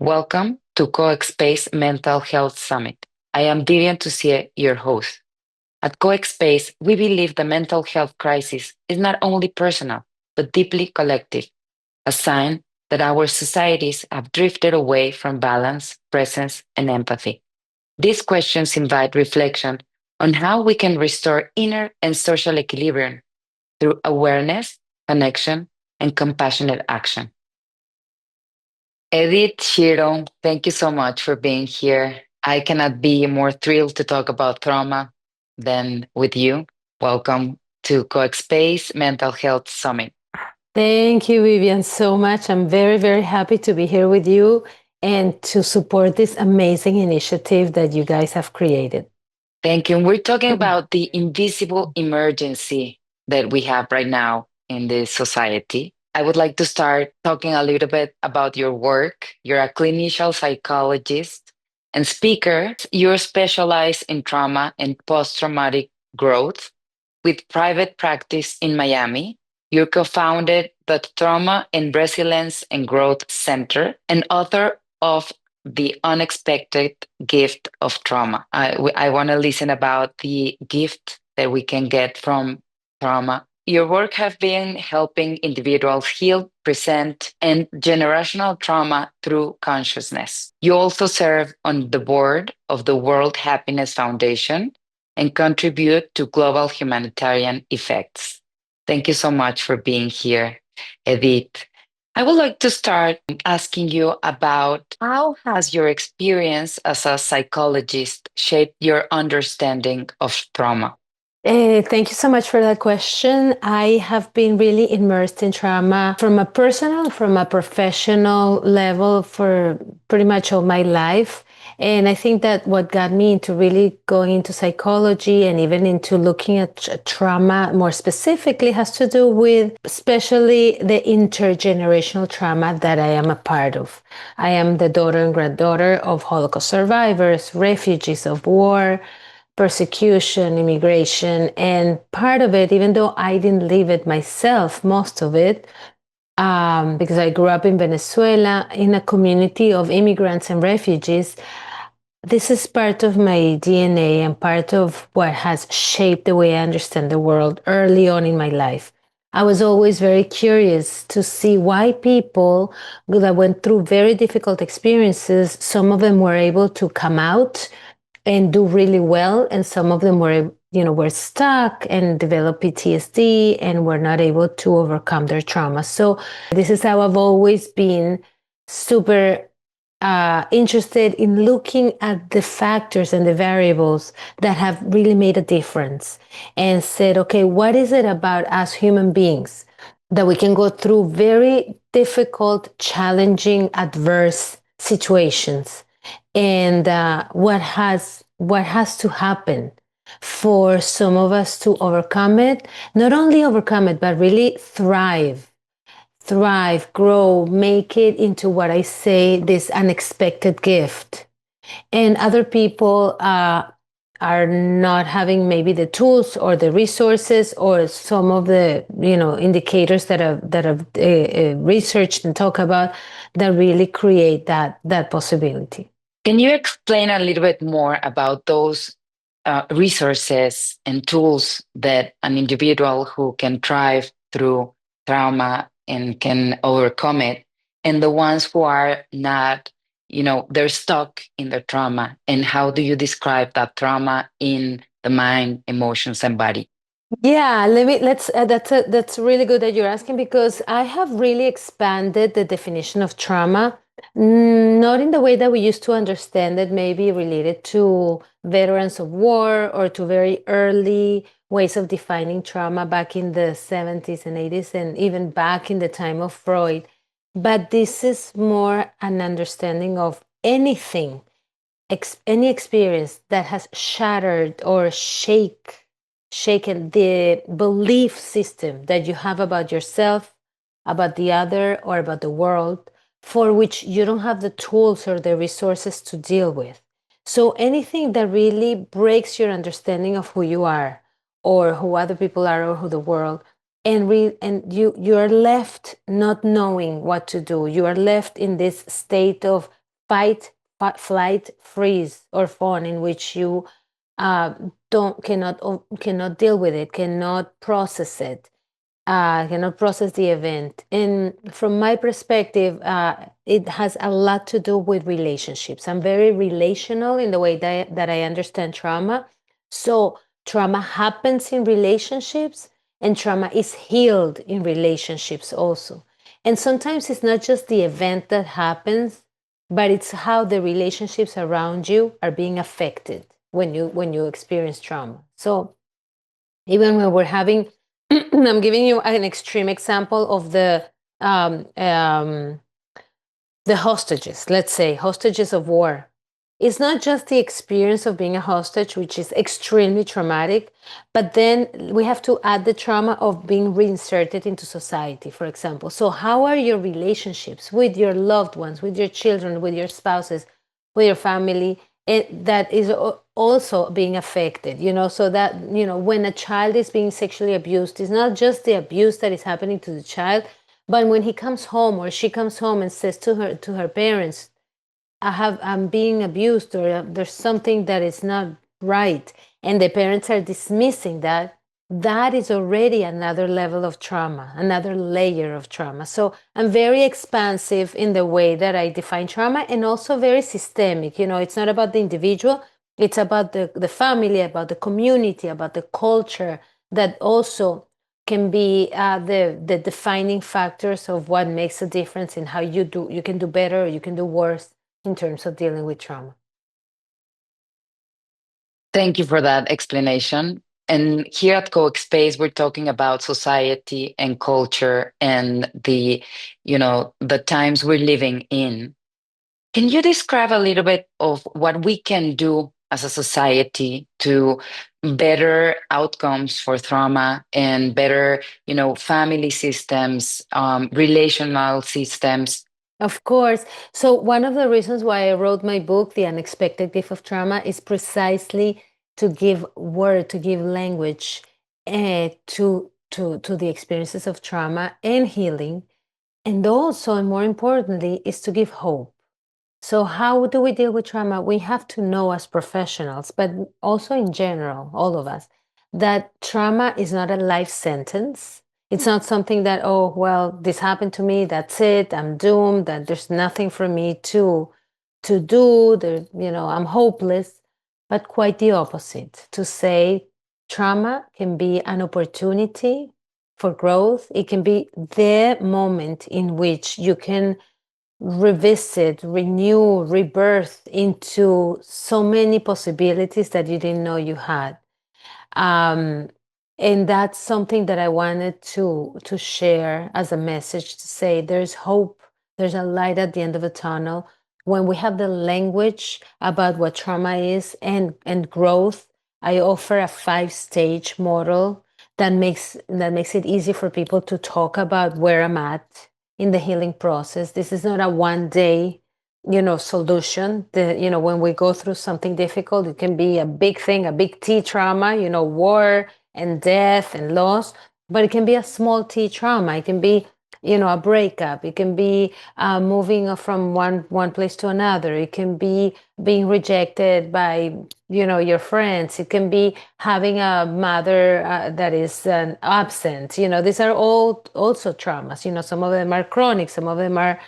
Welcome to COEXPACE Mental Health Summit. I am Vivian Toussieh, your host. At COEXPACE, we believe the mental health crisis is not only personal, but deeply collective, a sign that our societies have drifted away from balance, presence, and empathy. These questions invite reflection on how we can restore inner and social equilibrium through awareness, connection, and compassionate action. Edith Shiro, thank you so much for being here. I cannot be more thrilled to talk about trauma than with you. Welcome to CoExPace Mental Health Summit. Thank you, Vivian, so much. I'm very, very happy to be here with you and to support this amazing initiative that you guys have created. Thank you. We're talking about the invisible emergency that we have right now in this society. I would like to start talking a little bit about your work. You're a clinical psychologist and speaker. You're specialized in trauma and post traumatic growth with private practice in Miami. You co-founded the Trauma and Resilience and Growth Center and author of The Unexpected Gift of Trauma. I want to listen about the gift that we can get from trauma. Your work has been helping individuals heal, present, and generational trauma through consciousness. You also serve on the board of the World Happiness Foundation and contribute to global humanitarian effects. Thank you so much for being here, Edith. I would like to start asking you about how has your experience as a psychologist shaped your understanding of trauma? Thank you so much for that question. I have been really immersed in trauma from a personal, from a professional level for pretty much all my life. And I think that what got me into really going into psychology and even into looking at trauma more specifically has to do with especially the intergenerational trauma that I am a part of. I am the daughter and granddaughter of Holocaust survivors, refugees of war, persecution, immigration, and part of it, even though I didn't live it myself, most of it, because I grew up in Venezuela in a community of immigrants and refugees. This is part of my DNA and part of what has shaped the way I understand the world early on in my life. I was always very curious to see why people that went through very difficult experiences, some of them were able to come out and do really well, and some of them were stuck and developed PTSD and were not able to overcome their trauma. So this is how I've always been super interested in looking at the factors and the variables that have really made a difference, and said, okay, what is it about us human beings that we can go through very difficult, challenging, adverse situations, and what has to happen for some of us to overcome it, not only overcome it, but really thrive, grow, make it into what I say, this unexpected gift. And other people are not having maybe the tools or the resources or some of the indicators that have researched and talk about that really create that possibility. Can you explain a little bit more about those resources and tools that an individual who can thrive through trauma and can overcome it, and the ones who are not, they're stuck in the trauma? And how do you describe that trauma in the mind, emotions, and body? Yeah, let's that's really good that you're asking, because I have really expanded the definition of trauma, not in the way that we used to understand it, maybe related to veterans of war or to very early ways of defining trauma back in the 70s and 80s and even back in the time of Freud. But this is more an understanding of anything, any experience that has shattered or shaken the belief system that you have about yourself, about the other, or about the world, for which you don't have the tools or the resources to deal with. So anything that really breaks your understanding of who you are, or who other people are, or who the world, and you are left not knowing what to do. You are left in this state of flight, freeze, or fawn, in which you uh, don't cannot deal with it, cannot process it, cannot process the event. And from my perspective, it has a lot to do with relationships. I'm very relational in the way that I understand trauma. So trauma happens in relationships, and trauma is healed in relationships also. And sometimes it's not just the event that happens, but it's how the relationships around you are being affected when you experience trauma. So even when we're having I'm giving you an extreme example of um, um, the hostages, let's say hostages of war. It's not just the experience of being a hostage, which is extremely traumatic, but then we have to add the trauma of being reinserted into society, for example. So how are your relationships with your loved ones, with your children, with your spouses, with your family, that is also being affected, so that, when a child is being sexually abused, it's not just the abuse that is happening to the child, but when he comes home or she comes home and says to her parents, I'm being abused, or there's something that is not right, and the parents are dismissing that, that is already another level of trauma, another layer of trauma. So I'm very expansive in the way that I define trauma, and also very systemic. It's not about the individual, it's about the family, about the community, about the culture, that also can be the defining factors of what makes a difference in how you can do better or you can do worse in terms of dealing with trauma. Thank you for that explanation. And here at COEXPACE, we're talking about society and culture and the times we're living in. Can you describe a little bit of what we can do as a society to better outcomes for trauma and better, family systems, relational systems? Of course. So one of the reasons why I wrote my book, The Unexpected Gift of Trauma, is precisely to give word, to give language to the experiences of trauma and healing. And also, and more importantly, is to give hope. So, how do we deal with trauma? We have to know as professionals, but also in general, all of us, that trauma is not a life sentence. It's not something that, oh, well, this happened to me, that's it, I'm doomed, that there's nothing for me to do, there, I'm hopeless, but quite the opposite. To say trauma can be an opportunity for growth. It can be the moment in which you can revisit, renew, rebirth into so many possibilities that you didn't know you had. Um, and that's something that I wanted to share as a message, to say there's hope, there's a light at the end of the tunnel. When we have the language about what trauma is and growth, I offer a 5-stage model that makes it easy for people to talk about where I'm at in the healing process. This is not a one day, solution. When we go through something difficult, it can be a big thing, a big T trauma, war and death and loss, but it can be a small T trauma. It can be, a breakup. It can be moving from one place to another. It can be being rejected by, your friends. It can be having a mother that is absent. These are all also traumas. Some of them are chronic. Some of them are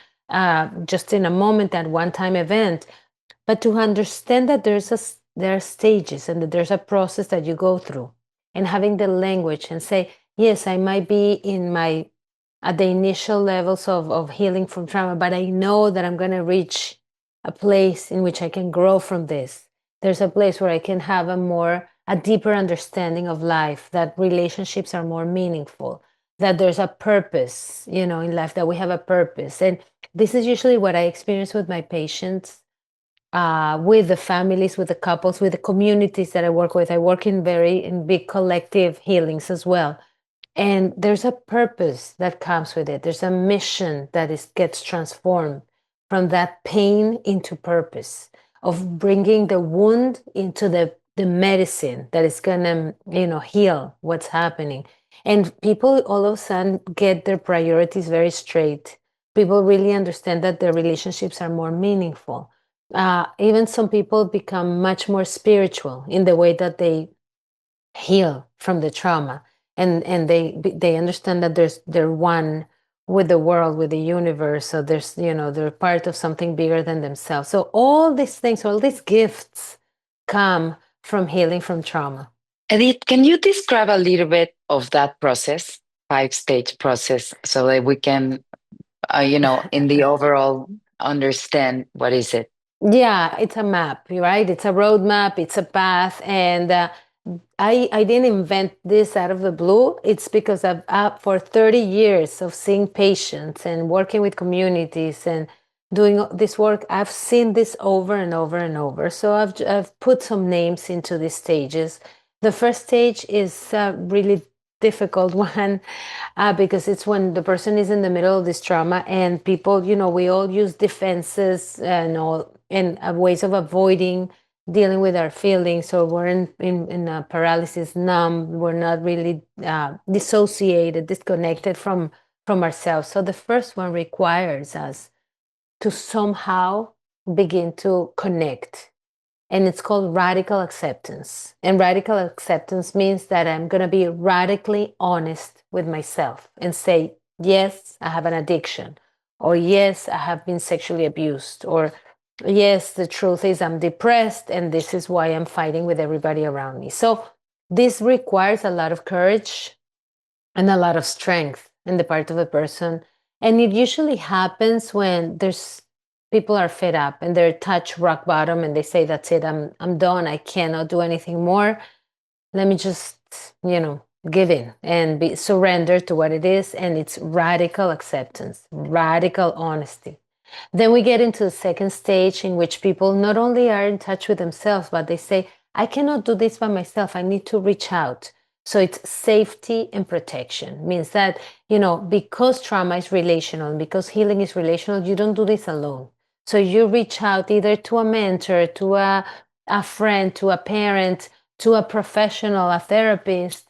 just in a moment, at one time event. But to understand that there are stages, and that there's a process that you go through, and having the language and say, yes, I might be in my at the initial levels of healing from trauma, but I know that I'm going to reach a place in which I can grow from this. There's a place where I can have a deeper understanding of life, that relationships are more meaningful, that there's a purpose, in life, that we have a purpose. And this is usually what I experience with my patients, with the families, with the couples, with the communities that I work with. I work in big collective healings as well. And there's a purpose that comes with it. There's a mission that gets transformed from that pain into purpose, of bringing the wound into the medicine that is gonna, heal what's happening. And people all of a sudden get their priorities very straight. People really understand that their relationships are more meaningful. Even some people become much more spiritual in the way that they heal from the trauma, and they understand that they're one with the world, with the universe. So there's, they're part of something bigger than themselves. So all these things, all these gifts come from healing from trauma. Edith, can you describe a little bit of that process, 5 stage process, so that we can, in the overall understand what is it? Yeah, it's a map, right? It's a roadmap, it's a path, and I didn't invent this out of the blue. It's because I've for 30 years of seeing patients and working with communities and doing this work, I've seen this over and over and over. So I've put some names into these stages. The first stage is a really difficult one, because it's when the person is in the middle of this trauma, and people, we all use defenses and all, and ways of avoiding dealing with our feelings. So we're in a paralysis, numb. We're not really dissociated, disconnected from ourselves. So the first one requires us to somehow begin to connect, and it's called radical acceptance. And radical acceptance means that I'm going to be radically honest with myself and say, yes, I have an addiction, or yes, I have been sexually abused, or yes, the truth is I'm depressed, and this is why I'm fighting with everybody around me. So this requires a lot of courage and a lot of strength in the part of a person. And it usually happens when there's people are fed up and they're touch rock bottom, and they say, that's it, I'm done, I cannot do anything more. Let me just, give in and be surrender to what it is. And it's radical acceptance, radical honesty. Then we get into the second stage, in which people not only are in touch with themselves, but they say, I cannot do this by myself. I need to reach out. So it's safety and protection. Means that, because trauma is relational and because healing is relational, you don't do this alone. So you reach out either to a mentor, to a friend, to a parent, to a professional, a therapist,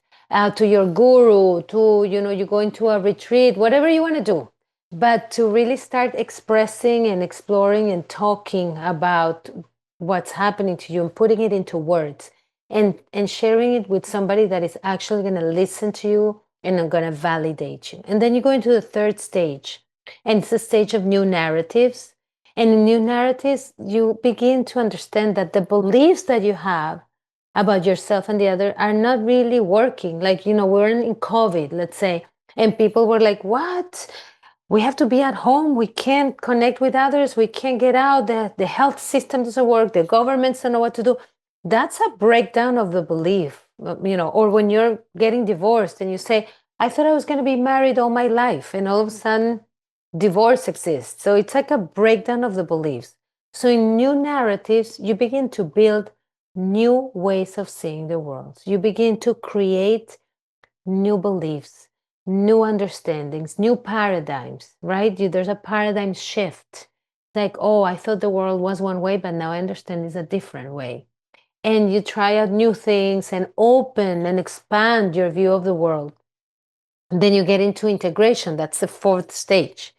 to your guru, to, you go into a retreat, whatever you want to do, but to really start expressing and exploring and talking about what's happening to you and putting it into words, and sharing it with somebody that is actually going to listen to you and going to validate you. And then you go into the third stage, and it's the stage of new narratives. And in new narratives, you begin to understand that the beliefs that you have about yourself and the other are not really working. Like, we're in COVID, let's say, and people were like, what? We have to be at home. We can't connect with others. We can't get out. The health system doesn't work. The governments don't know what to do. That's a breakdown of the belief, or when you're getting divorced and you say, I thought I was going to be married all my life. And all of a sudden, divorce exists. So it's like a breakdown of the beliefs. So in new narratives, you begin to build new ways of seeing the world. You begin to create new beliefs, new understandings, new paradigms, right? There's a paradigm shift. Like, oh, I thought the world was one way, but now I understand it's a different way. And you try out new things and open and expand your view of the world. And then you get into integration. That's the fourth stage.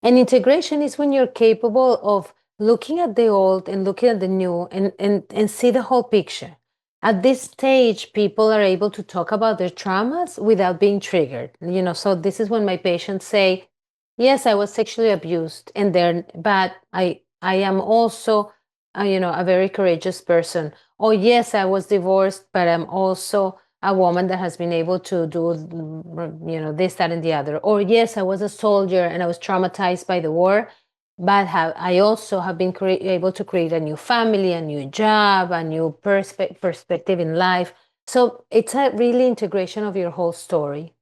And integration is when you're capable of looking at the old and looking at the new, and see the whole picture. At this stage, people are able to talk about their traumas without being triggered. So this is when my patients say, yes, I was sexually abused, and then, but I am also, a very courageous person. Oh, yes, I was divorced, but I'm also a woman that has been able to do, this, that, and the other. Or yes, I was a soldier and I was traumatized by the war, but I also have been able to create a new family, a new job, a new perspective in life. So it's a really integration of your whole story.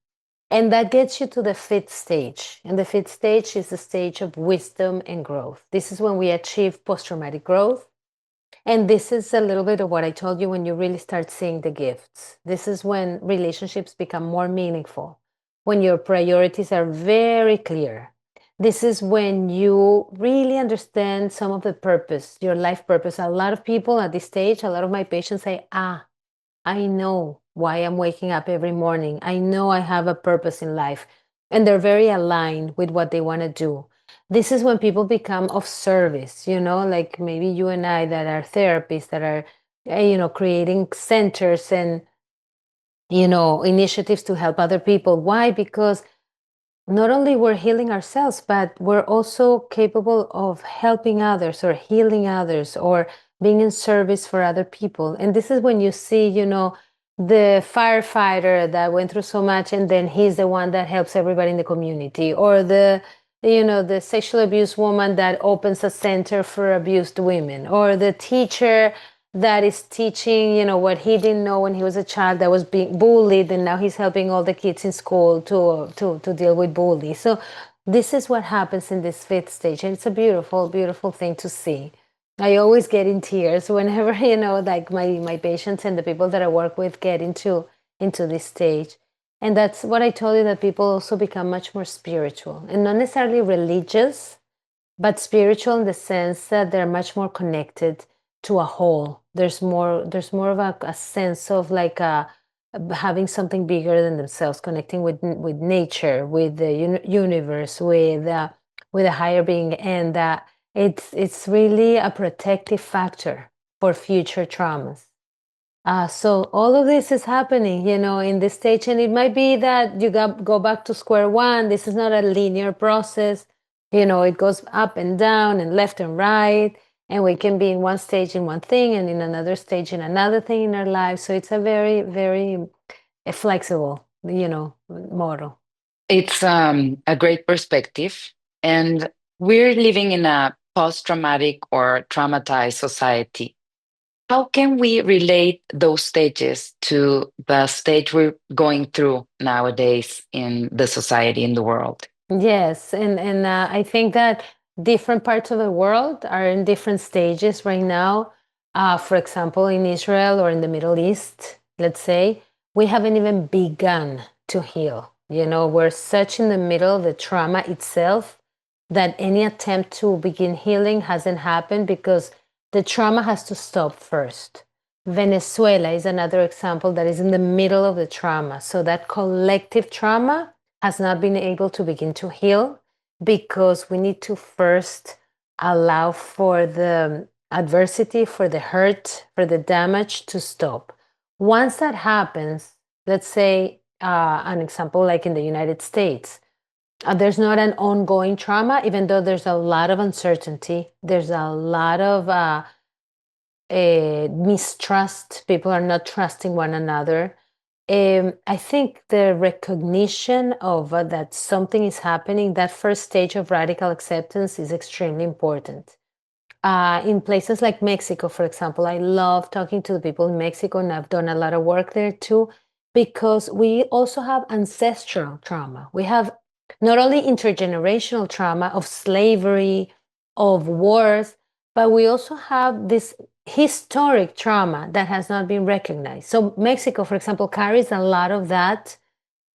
And that gets you to the fifth stage. And the fifth stage is the stage of wisdom and growth. This is when we achieve post traumatic growth. And this is a little bit of what I told you, when you really start seeing the gifts. This is when relationships become more meaningful, when your priorities are very clear. This is when you really understand some of the purpose, your life purpose. A lot of people at this stage, a lot of my patients say, I know why I'm waking up every morning. I know I have a purpose in life. And they're very aligned with what they want to do. This is when people become of service, like maybe you and I that are therapists that are, creating centers and, initiatives to help other people. Why? Because not only we're healing ourselves, but we're also capable of helping others or healing others or being in service for other people. And this is when you see, the firefighter that went through so much and then he's the one that helps everybody in the community, or the sexual abused woman that opens a center for abused women, or the teacher that is teaching, what he didn't know when he was a child that was being bullied, and now he's helping all the kids in school to deal with bullies. So this is what happens in this fifth stage, and it's a beautiful, beautiful thing to see. I always get in tears whenever, like my patients and the people that I work with get into this stage. And that's what I told you, that people also become much more spiritual and not necessarily religious, but spiritual in the sense that they're much more connected to a whole. There's more of a sense of like having something bigger than themselves, connecting with nature, with the universe, with a higher being, and it's really a protective factor for future traumas. So all of this is happening, in this stage, and it might be that you go back to square one. This is not a linear process. It goes up and down and left and right, and we can be in one stage in one thing and in another stage in another thing in our lives. So it's a very, very flexible, model. It's a great perspective. And we're living in a post traumatic or traumatized society. How can we relate those stages to the stage we're going through nowadays in the society, in the world? Yes, and I think that different parts of the world are in different stages right now. For example, in Israel or in the Middle East, let's say, we haven't even begun to heal. We're such in the middle of the trauma itself that any attempt to begin healing hasn't happened because the trauma has to stop first. Venezuela is another example that is in the middle of the trauma. So that collective trauma has not been able to begin to heal because we need to first allow for the adversity, for the hurt, for the damage to stop. Once that happens, let's say an example like in the United States, there's not an ongoing trauma, even though there's a lot of uncertainty, there's a lot of mistrust. People are not trusting one another. I think the recognition of that something is happening, that first stage of radical acceptance is extremely important. In places like Mexico, for example, I love talking to the people in Mexico, and I've done a lot of work there too, because we also have ancestral trauma. We have not only intergenerational trauma of slavery, of wars, but we also have this historic trauma that has not been recognized. So, Mexico, for example, carries a lot of that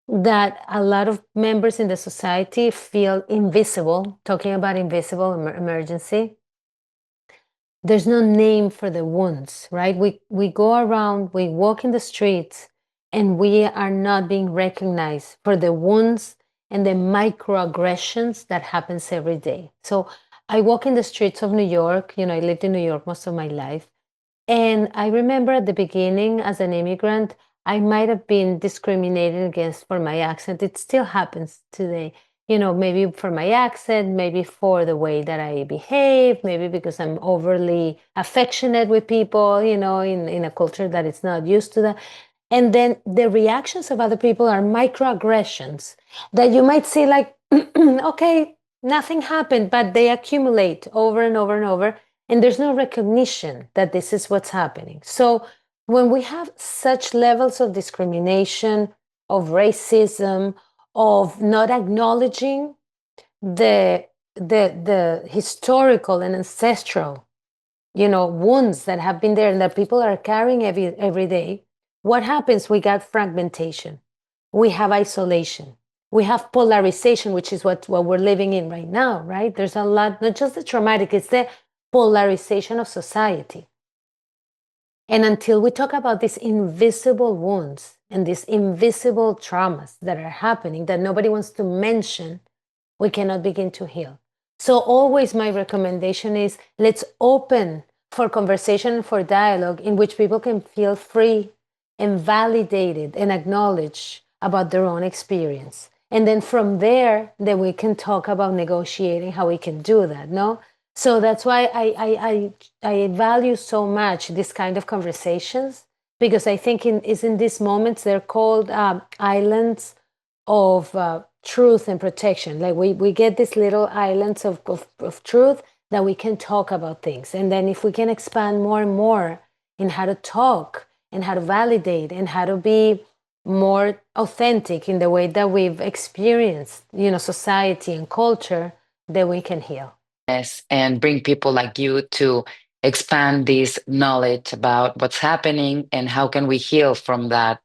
a lot of members in the society feel invisible, talking about invisible emergency. There's no name for the wounds, right? We go around, we walk in the streets, and we are not being recognized for the wounds and the microaggressions that happens every day. So I walk in the streets of New York. I lived in New York most of my life. And I remember at the beginning, as an immigrant, I might have been discriminated against for my accent. It still happens today. Maybe for my accent, maybe for the way that I behave, maybe because I'm overly affectionate with people, in a culture that is not used to that. And then the reactions of other people are microaggressions that you might see like, okay, nothing happened, but they accumulate over and over and over. And there's no recognition that this is what's happening. So when we have such levels of discrimination, of racism, of not acknowledging the the historical and ancestral wounds that have been there and that people are carrying every day, what happens? We got fragmentation, we have isolation, we have polarization, which is what we're living in right now, right? There's a lot, not just the traumatic, it's the polarization of society. And until we talk about these invisible wounds and these invisible traumas that are happening that nobody wants to mention, we cannot begin to heal. So always my recommendation is let's open for conversation, for dialogue in which people can feel free and validated and acknowledged about their own experience. And then from there, then we can talk about negotiating how we can do that, no? So that's why I value so much this kind of conversations, because I think is in these moments they're called islands of truth and protection. Like we get these little islands of truth that we can talk about things. And then if we can expand more and more in how to talk and how to validate and how to be more authentic in the way that we've experienced, society and culture, then we can heal. Yes, and bring people like you to expand this knowledge about what's happening and how can we heal from that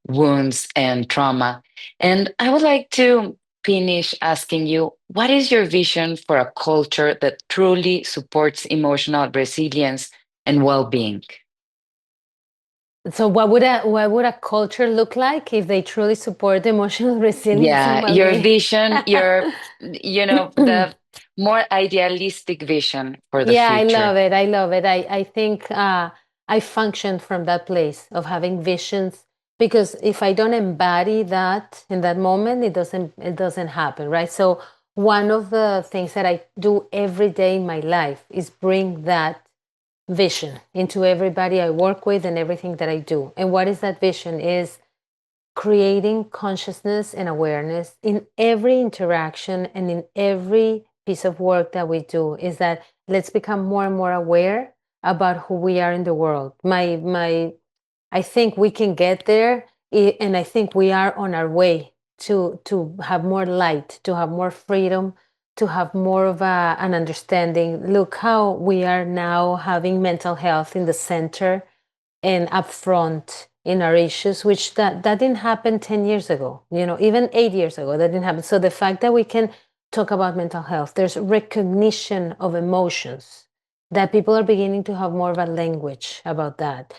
wounds and trauma. And I would like to finish asking you, what is your vision for a culture that truly supports emotional resilience and well-being? So what would a culture look like if they truly support emotional resilience and Yeah, your well-being? vision, the more idealistic vision for the Yeah, I love future. it. I love it. I think I function from that place of having visions, because if I don't embody that in that moment, it doesn't happen, right? So one of the things that I do every day in my life is bring that vision into everybody I work with and everything that I do. And what is that vision? Is creating consciousness and awareness in every interaction and in every piece of work that we do, is that let's become more and more aware about who we are in the world. My I think we can get there, and I think we are on our way to have more light, to have more freedom, to have more of an understanding. Look how we are now having mental health in the center and upfront in our issues, which that didn't happen 10 years ago, even 8 years ago, that didn't happen. So the fact that we can talk about mental health, there's recognition of emotions, that people are beginning to have more of a language about that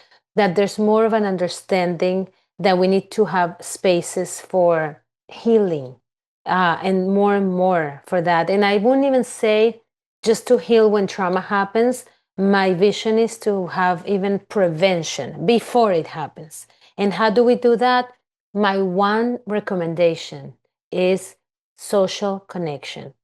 there's more of an understanding that we need to have spaces for healing, and more for that. And I wouldn't even say just to heal when trauma happens. My vision is to have even prevention before it happens. And how do we do that? My one recommendation is social connection.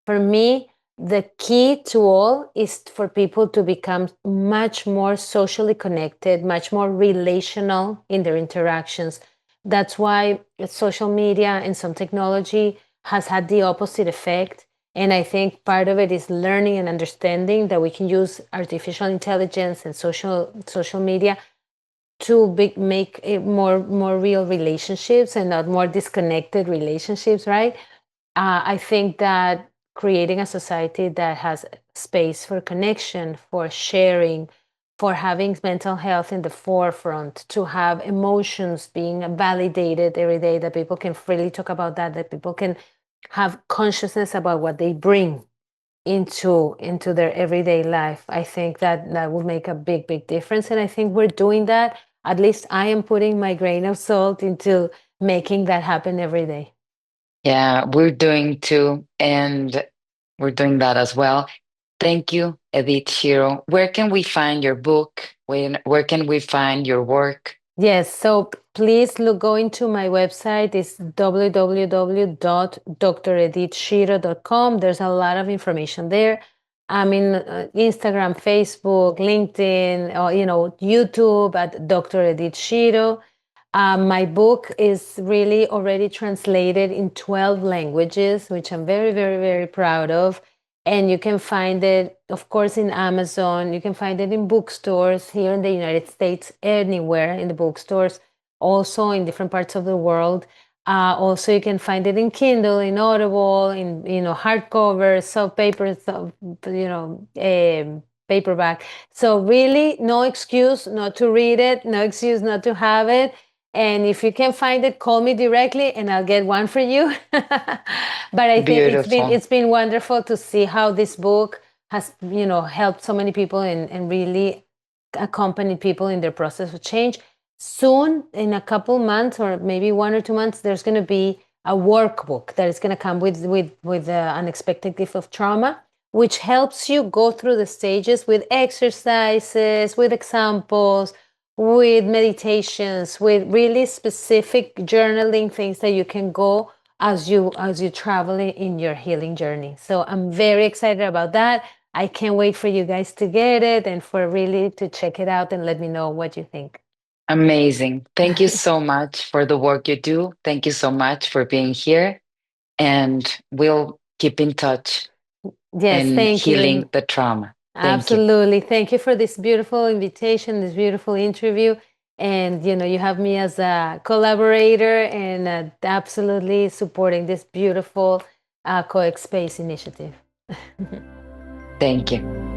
For me, the key to all is for people to become much more socially connected, much more relational in their interactions. That's why social media and some technology has had the opposite effect. And I think part of it is learning and understanding that we can use artificial intelligence and social media to make it more real relationships and not more disconnected relationships, right? I think that creating a society that has space for connection, for sharing, for having mental health in the forefront, to have emotions being validated every day, that people can freely talk about that people can have consciousness about what they bring into their everyday life. I think that will make a big difference, and I think we're doing that. At least I am putting my grain of salt into making that happen every day. Yeah, we're doing too, and we're doing that as well. Thank you, Edith Shiro. Where can we find your book? Where can we find your work? Yes, so please go into my website. It's www.dredithshiro.com. There's a lot of information there. I'm in Instagram, Facebook, LinkedIn, or YouTube at Dr. Edith Shiro. My book is really already translated in 12 languages, which I'm very, very, very proud of. And you can find it, of course, in Amazon. You can find it in bookstores here in the United States, anywhere in the bookstores, also in different parts of the world. Also, you can find it in Kindle, in Audible, in hardcover, soft paper, paperback. So really, no excuse not to read it, no excuse not to have it. And if you can find it, call me directly and I'll get one for you. But I think it's been Beautiful. it's been wonderful to see how this book has, helped so many people and really accompanied people in their process of change. Soon, in a couple months or maybe 1 or 2 months, there's going to be a workbook that is going to come with the unexpected gift of trauma, which helps you go through the stages with exercises, with examples, with meditations, with really specific journaling things that you can go as you travel in your healing journey. So I'm very excited about that. I can't wait for you guys to get it and for really to check it out and let me know what you think. Amazing. Thank you so much for the work you do. Thank you so much for being here. And we'll keep in touch Yes, in thank you. healing the trauma. Thank you. Absolutely. Thank you for this beautiful invitation, this beautiful interview. And you have me as a collaborator and absolutely supporting this beautiful COEXPACE initiative. Thank you.